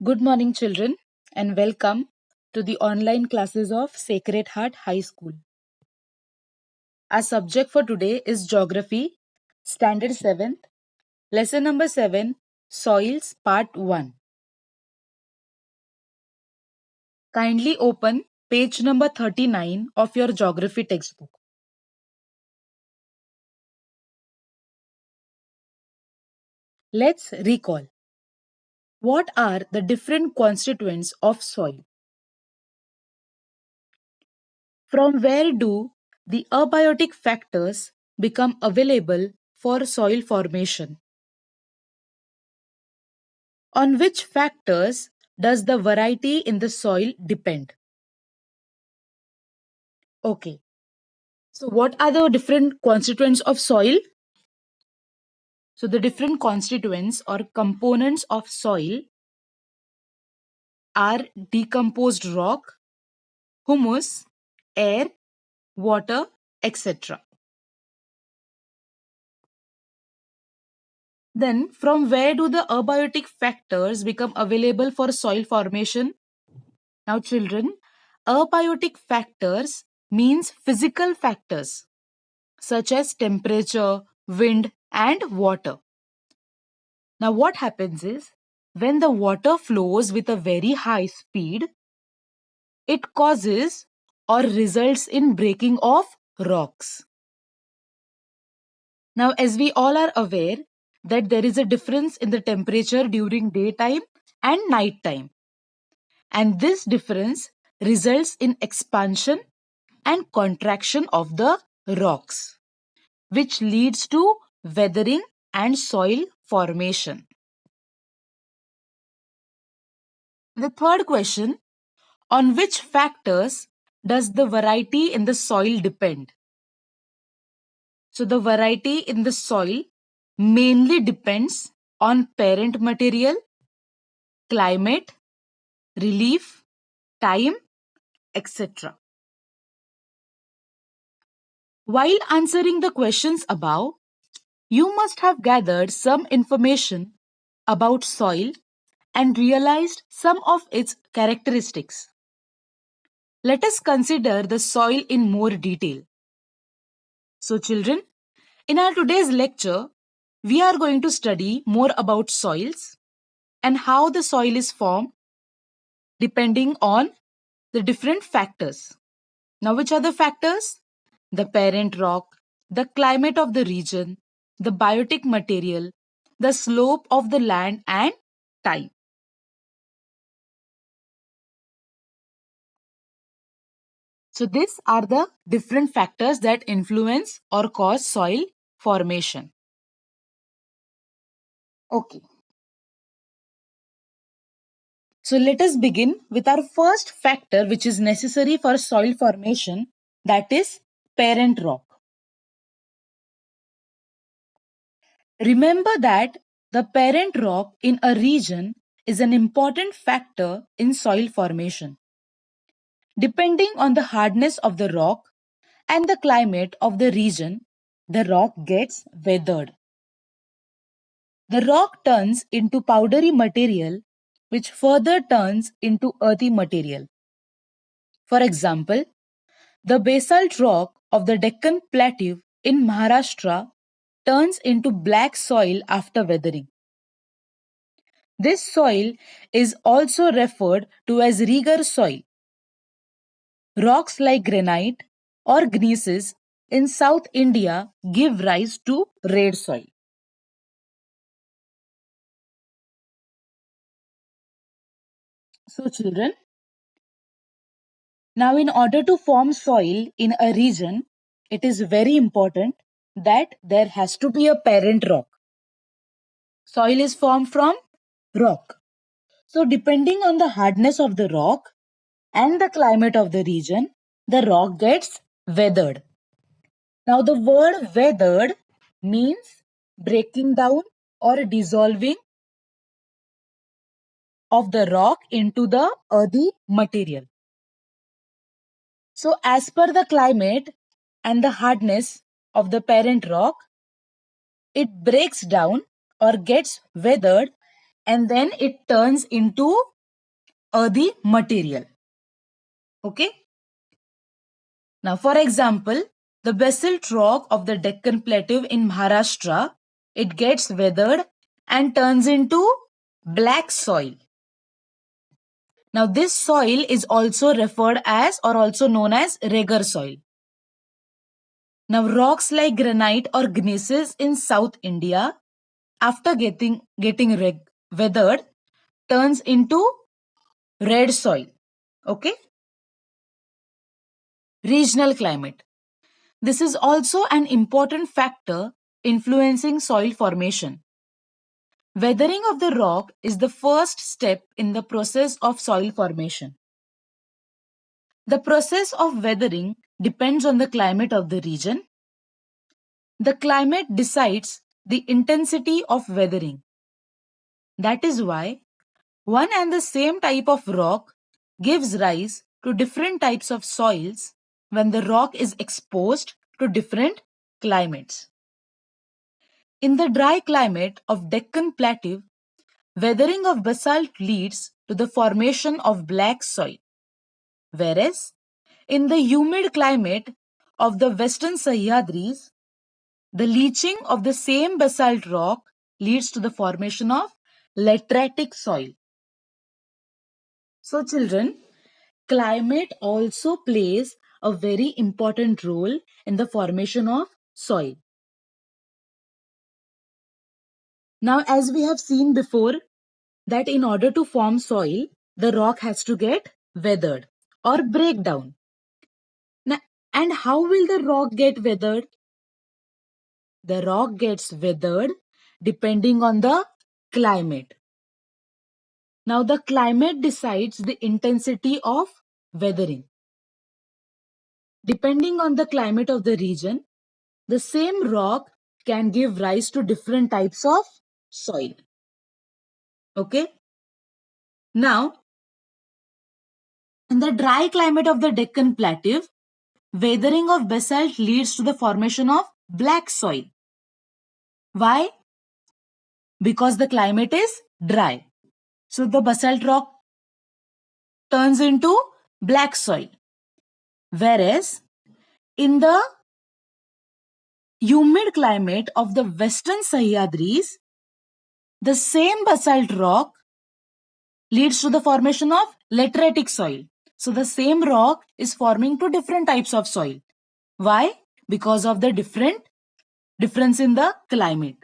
Good morning, children, and welcome to the online classes of Sacred Heart High School. Our subject for today is Geography, Standard 7th, Lesson number 7, Soils, Part 1. Kindly open page number 39 of your Geography textbook. Let's recall. What are the different constituents of soil? From where do the abiotic factors become available for soil formation? On which factors does the variety in the soil depend? Okay. So what are the different constituents of soil? So the different constituents or components of soil are decomposed rock, humus, air, water, etc. Then from where do the abiotic factors become available for soil formation? Now children, abiotic factors means physical factors such as temperature, wind, and water. Now, what happens is when the water flows with a very high speed, it causes or results in breaking of rocks. Now, as we all are aware that there is a difference in the temperature during daytime and nighttime, and this difference results in expansion and contraction of the rocks, which leads to weathering and soil formation. The third question, on which factors does the variety in the soil depend? So the variety in the soil mainly depends on parent material, climate, relief, time, etc. While answering the questions above, you must have gathered some information about soil and realized some of its characteristics. Let us consider the soil in more detail. So children, in our today's lecture, we are going to study more about soils and how the soil is formed depending on the different factors. Now, which are the factors? The parent rock, the climate of the region, the biotic material, the slope of the land, and time. So, these are the different factors that influence or cause soil formation. Okay. So let us begin with our first factor which is necessary for soil formation, that is parent rock. Remember that the parent rock in a region is an important factor in soil formation. Depending on the hardness of the rock and the climate of the region, the rock gets weathered. The rock turns into powdery material which further turns into earthy material. For example, the basalt rock of the Deccan Plateau in Maharashtra turns into black soil after weathering. This soil is also referred to as Reger soil. Rocks like granite or gneisses in South India give rise to red soil. So children, now in order to form soil in a region, it is very important that there has to be a parent rock. Soil is formed from rock. So depending on the hardness of the rock and the climate of the region, the rock gets weathered. Now the word weathered means breaking down or dissolving of the rock into the earthy material. So as per the climate and the hardness of the parent rock, it breaks down or gets weathered and then it turns into earthy material. Okay. Now, for example, the basalt rock of the Deccan Plateau in Maharashtra, it gets weathered and turns into black soil. Now, this soil is also referred as or also known as Regur soil. Now, rocks like granite or gneiss in South India, after getting weathered, turns into red soil. Okay. Regional climate. This is also an important factor influencing soil formation. Weathering of the rock is the first step in the process of soil formation. The process of weathering depends on the climate of the region. The climate decides the intensity of weathering. That is why one and the same type of rock gives rise to different types of soils when the rock is exposed to different climates. In the dry climate of Deccan Plateau, weathering of basalt leads to the formation of black soil, whereas in the humid climate of the Western Sahyadris, the leaching of the same basalt rock leads to the formation of lateritic soil. So children, climate also plays a very important role in the formation of soil. Now, as we have seen before, that in order to form soil, the rock has to get weathered or break down. Now, and how will the rock get weathered? The rock gets weathered depending on the climate. Now, the climate decides the intensity of weathering. Depending on the climate of the region, the same rock can give rise to different types of soil. Okay. Now, in the dry climate of the Deccan Plateau, weathering of basalt leads to the formation of black soil. Why? Because the climate is dry. So the basalt rock turns into black soil. Whereas in the humid climate of the Western Sahyadris, the same basalt rock leads to the formation of lateritic soil. So the same rock is forming two different types of soil. Why? Because of the difference in the climate.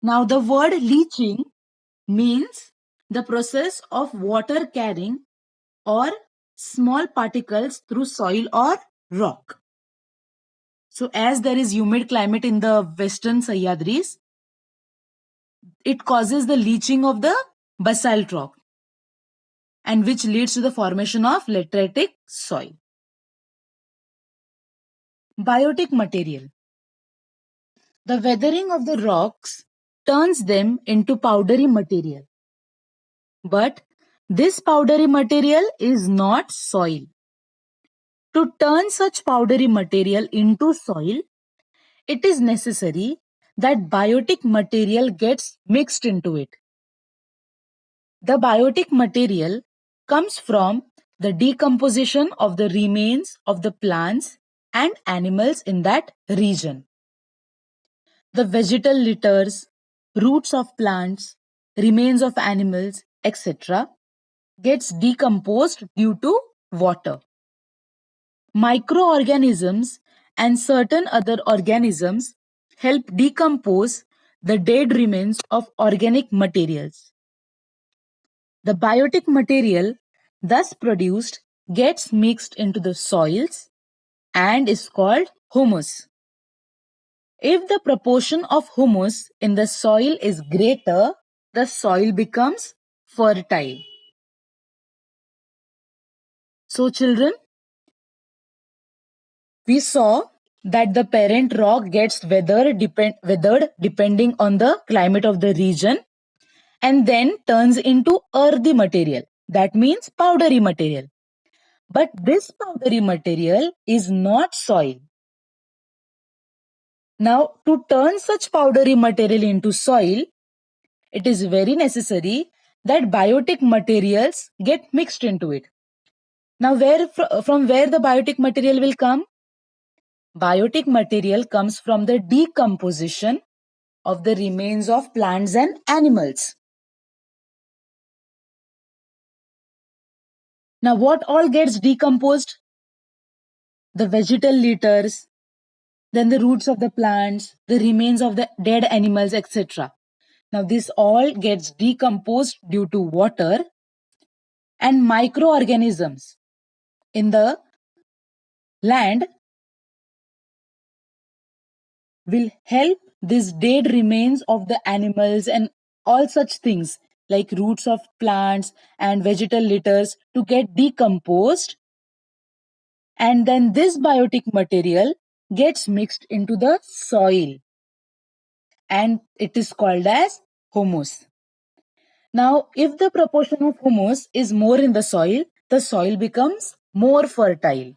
Now the word leaching means the process of water carrying or small particles through soil or rock. So as there is humid climate in the Western Sahyadris, it causes the leaching of the basalt rock, and which leads to the formation of lateritic soil. Biotic material. The weathering of the rocks turns them into powdery material. But this powdery material is not soil. To turn such powdery material into soil, it is necessary that biotic material gets mixed into it. The biotic material comes from the decomposition of the remains of the plants and animals in that region. The vegetal litters, roots of plants, remains of animals, etc. gets decomposed due to water. Microorganisms and certain other organisms help decompose the dead remains of organic materials. The biotic material thus produced gets mixed into the soils and is called humus. If the proportion of humus in the soil is greater, the soil becomes fertile. So children, we saw that the parent rock gets weathered depending on the climate of the region and then turns into earthy material. That means powdery material. But this powdery material is not soil. Now, to turn such powdery material into soil, it is very necessary that biotic materials get mixed into it. Now, from where the biotic material will come? Biotic material comes from the decomposition of the remains of plants and animals. Now, what all gets decomposed? The vegetal litters, then the roots of the plants, the remains of the dead animals, etc. Now, this all gets decomposed due to water, and microorganisms in the land will help these dead remains of the animals and all such things like roots of plants and vegetal litters to get decomposed, and then this biotic material gets mixed into the soil and it is called as humus. Now, if the proportion of humus is more in the soil becomes more fertile.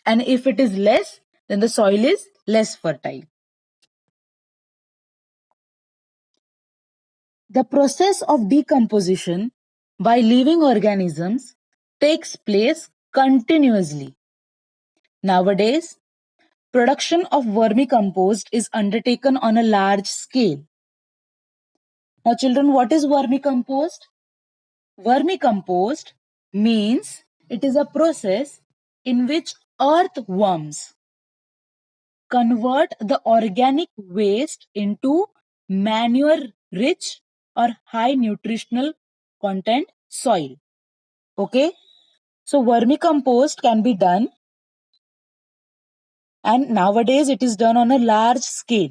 And if it is less, then the soil is less fertile. The process of decomposition by living organisms takes place continuously. Nowadays, production of vermicompost is undertaken on a large scale. Now, children, what is vermicompost? Vermicompost means it is a process in which earthworms convert the organic waste into manure rich or high nutritional content soil. Okay, so vermicompost can be done, and nowadays it is done on a large scale.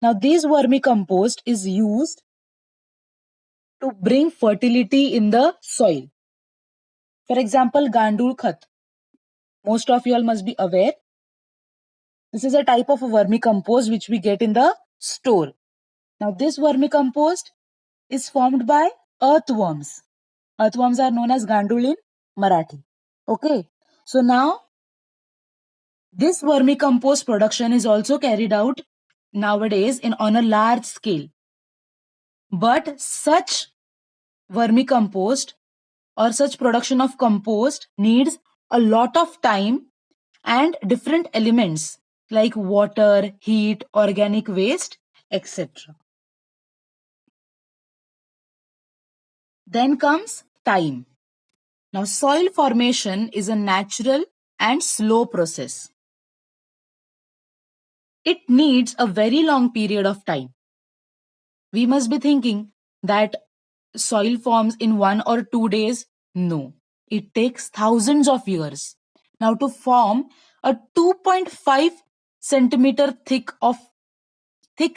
Now, this vermicompost is used to bring fertility in the soil. For example, Gandul Khat. Most of you all must be aware. This is a type of a vermicompost which we get in the store. Now, this vermicompost is formed by earthworms. Earthworms are known as Gandul in Marathi. Okay, so now this vermicompost production is also carried out nowadays on a large scale. But such vermicompost or such production of compost needs a lot of time and different elements like water, heat, organic waste, etc. Then comes time. Now, soil formation is a natural and slow process. It needs a very long period of time. We must be thinking that soil forms in 1 or 2 days. No, it takes thousands of years. Now, to form a 2.5 centimeter thick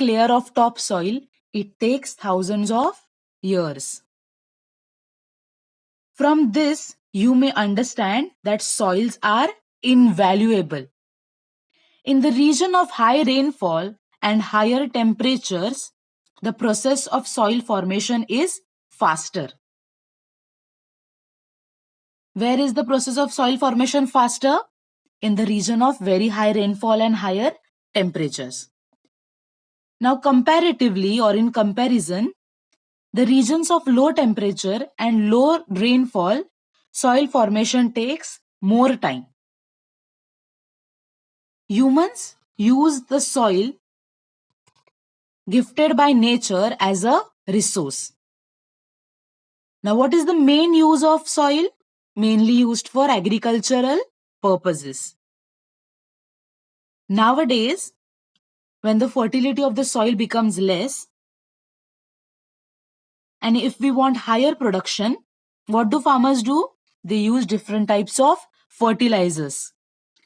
layer of topsoil, it takes thousands of years. From this, you may understand that soils are invaluable. In the region of high rainfall and higher temperatures, the process of soil formation is faster. Where is the process of soil formation faster? In the region of very high rainfall and higher temperatures. Now, comparatively or in comparison, the regions of low temperature and low rainfall, soil formation takes more time. Humans use the soil gifted by nature as a resource. Now, what is the main use of soil? Mainly used for agricultural purposes. Nowadays, when the fertility of the soil becomes less, and if we want higher production, what do farmers do? They use different types of fertilizers,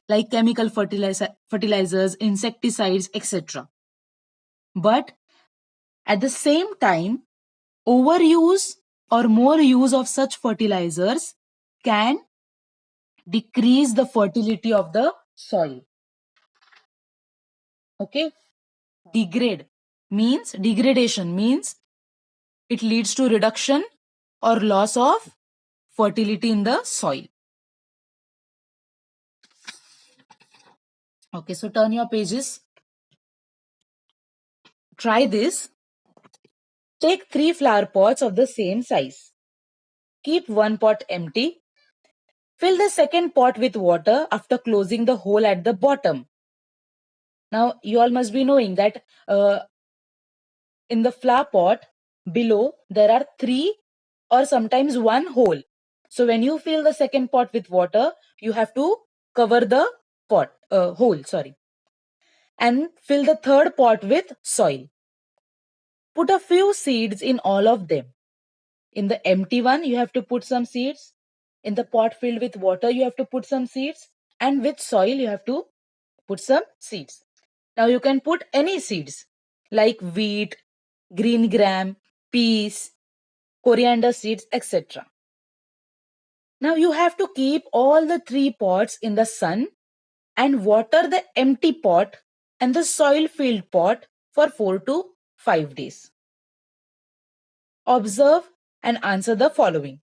like chemical fertilizers, insecticides, etc. But at the same time, overuse or more use of such fertilizers can decrease the fertility of the soil. Okay, degradation means it leads to reduction or loss of fertility in the soil. Okay, so turn your pages. Try this. Take 3 flower pots of the same size. Keep one pot empty. Fill the second pot with water after closing the hole at the bottom. Now, you all must be knowing that in the flower pot below, there are 3 or sometimes 1 hole. So, when you fill the second pot with water, you have to cover the hole, and fill the third pot with soil. Put a few seeds in all of them. In the empty one, you have to put some seeds. In the pot filled with water, you have to put some seeds. And with soil, you have to put some seeds. Now you can put any seeds like wheat, green gram, peas, coriander seeds, etc. Now you have to keep all the 3 pots in the sun and water the empty pot and the soil filled pot for 4 to 5 days. Observe and answer the following.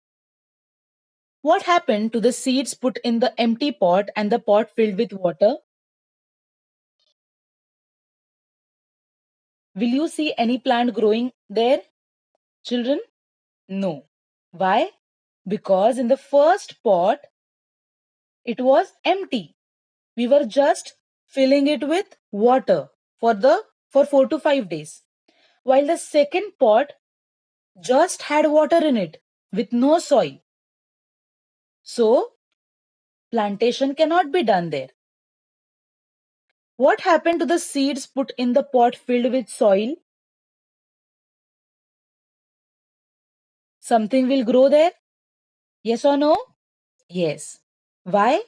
What happened to the seeds put in the empty pot and the pot filled with water? Will you see any plant growing there, children? No. Why? Because in the first pot, it was empty. We were just filling it with water for 4 to 5 days. While the second pot just had water in it with no soil. So, plantation cannot be done there. What happened to the seeds put in the pot filled with soil? Something will grow there? Yes or no? Yes. Why?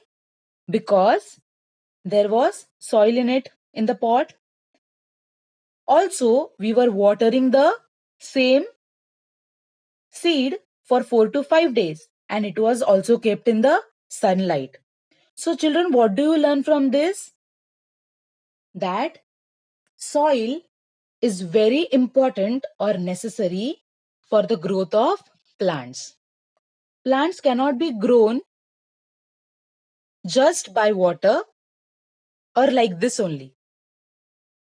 Because there was soil in it in the pot. Also, we were watering the same seed for 4 to 5 days and it was also kept in the sunlight. So children, what do you learn from this? That soil is very important or necessary for the growth of plants. Plants cannot be grown just by water or like this only.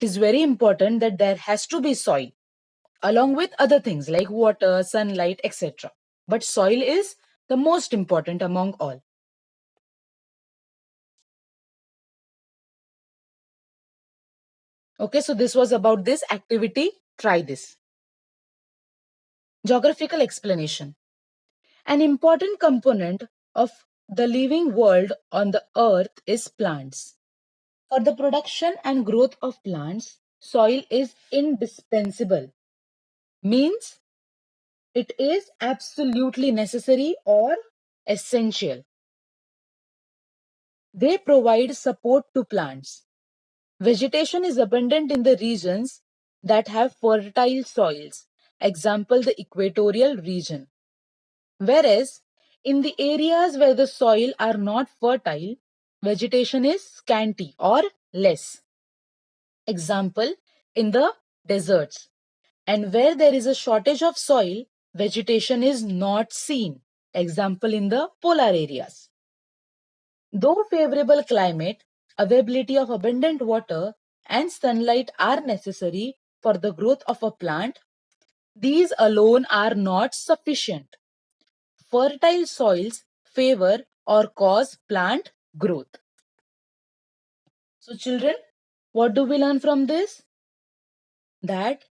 It is very important that there has to be soil along with other things like water, sunlight, etc. But soil is the most important among all. Okay, so this was about this activity. Try this. Geographical explanation. An important component of the living world on the earth is plants. For the production and growth of plants, soil is indispensable. Means it is absolutely necessary or essential. They provide support to plants. Vegetation is abundant in the regions that have fertile soils, example the equatorial region. Whereas in the areas where the soil are not fertile, vegetation is scanty or less. Example in the deserts. And where there is a shortage of soil, vegetation is not seen. Example in the polar areas. Though favorable climate, availability of abundant water and sunlight are necessary for the growth of a plant, these alone are not sufficient. Fertile soils favor or cause plant growth. So children, what do we learn from this? That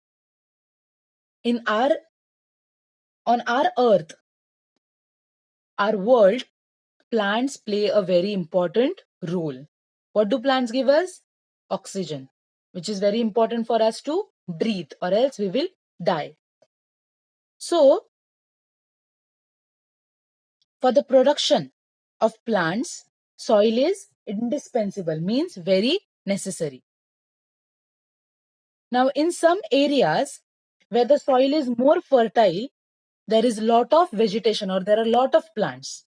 on our earth, our world, plants play a very important role. What do plants give us? Oxygen, which is very important for us to breathe, or else we will die. So, for the production of plants, soil is indispensable, means very necessary. Now, in some areas where the soil is more fertile, there is lot of vegetation or there are lot of plants.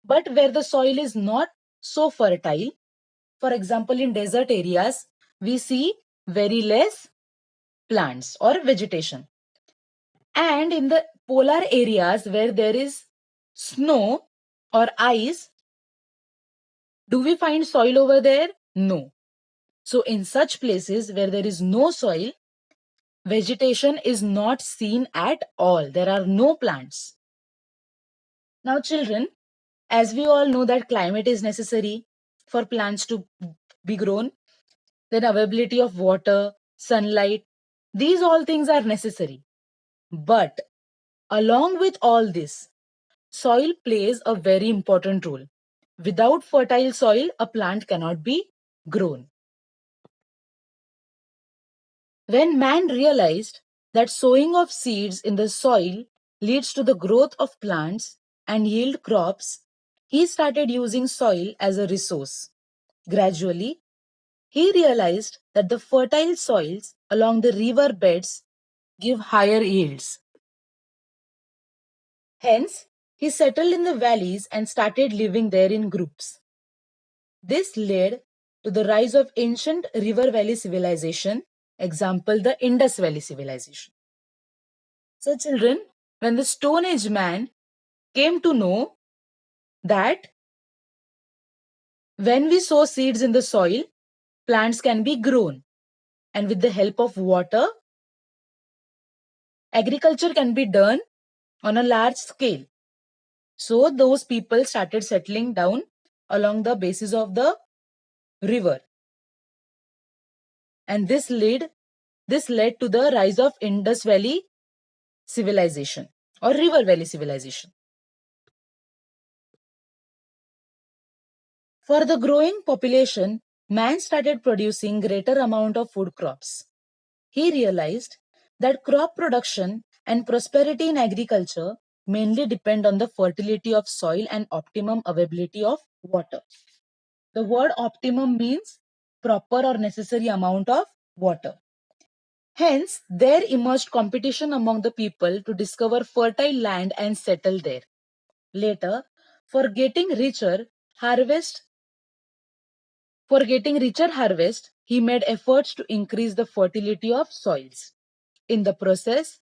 But where the soil is not so fertile, for example, in desert areas, we see very less plants or vegetation. And in the polar areas where there is snow or ice, do we find soil over there? No. So in such places where there is no soil, Vegetation is not seen at all. There are no plants. Now, children, as we all know that climate is necessary for plants to be grown, then availability of water, sunlight, these all things are necessary. But along with all this, soil plays a very important role. Without fertile soil, a plant cannot be grown. When man realized that sowing of seeds in the soil leads to the growth of plants and yield crops, he started using soil as a resource. Gradually, he realized that the fertile soils along the river beds give higher yields. Hence, he settled in the valleys and started living there in groups. This led to the rise of ancient river valley civilization, example the Indus Valley civilization. So, children, when the Stone Age man came to know that when we sow seeds in the soil, plants can be grown, and with the help of water, agriculture can be done on a large scale. So, those people started settling down along the bases of the river, and this led to the rise of Indus Valley civilization or River Valley civilization. For the growing population, man started producing greater amount of food crops. He realized that crop production and prosperity in agriculture mainly depend on the fertility of soil and optimum availability of water. The word optimum means proper or necessary amount of water. Hence, there emerged competition among the people to discover fertile land and settle there. Later, for getting richer harvest, he made efforts to increase the fertility of soils. In the process,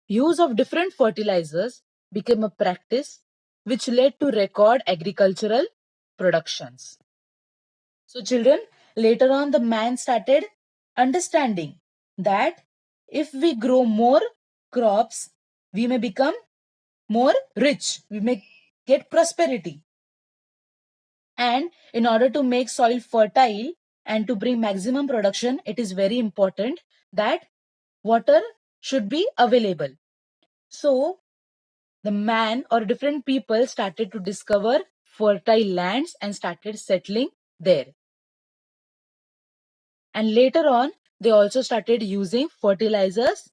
use of different fertilizers became a practice which led to record agricultural productions. So, children, later on, the man started understanding that if we grow more crops, we may become more rich, we may get prosperity. And in order to make soil fertile and to bring maximum production, it is very important that water should be available. So, the man or different people started to discover fertile lands and started settling there. And later on, they also started using fertilizers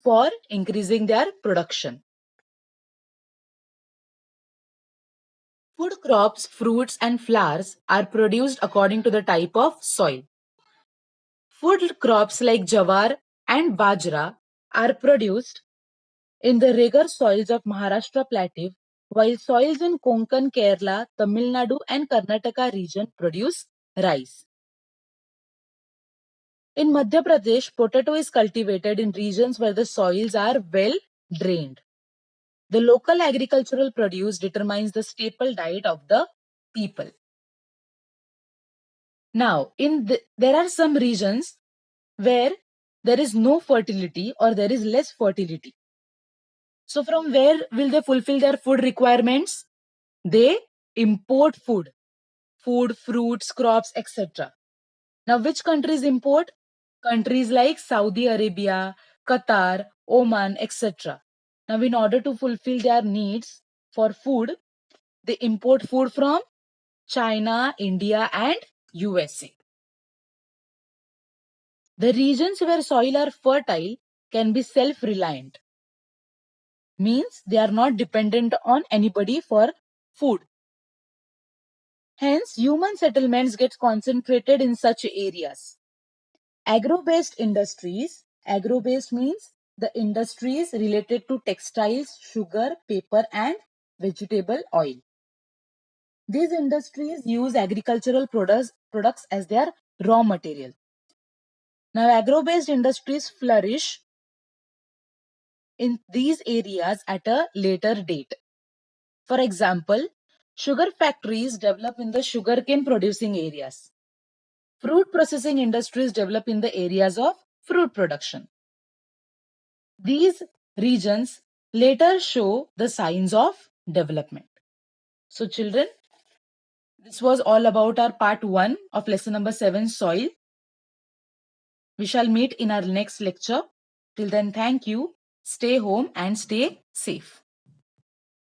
for increasing their production. Food crops, fruits, and flowers are produced according to the type of soil. Food crops like jawar and bajra are produced in the rigor soils of Maharashtra Plateau, while soils in Konkan, Kerala, Tamil Nadu, and Karnataka region produce rice. In Madhya Pradesh, potato is cultivated in regions where the soils are well drained. The local agricultural produce determines the staple diet of the people. Now, there are some regions where there is no fertility or there is less fertility. So, from where will they fulfill their food requirements? They import food, fruits, crops, etc. Now, which countries import? Countries like Saudi Arabia, Qatar, Oman, etc. Now, in order to fulfill their needs for food, they import food from China, India, and USA. The regions where soil are fertile can be self-reliant. Means they are not dependent on anybody for food. Hence, human settlements get concentrated in such areas. Agro-based industries. Agro-based means the industries related to textiles, sugar, paper, and vegetable oil. These industries use agricultural products as their raw material. Now, agro-based industries flourish in these areas at a later date. For example, sugar factories develop in the sugarcane producing areas. Fruit processing industries develop in the areas of fruit production. These regions later show the signs of development. So, children, this was all about our part 1 of lesson number 7, soil. We shall meet in our next lecture. Till then, thank you. Stay home and stay safe.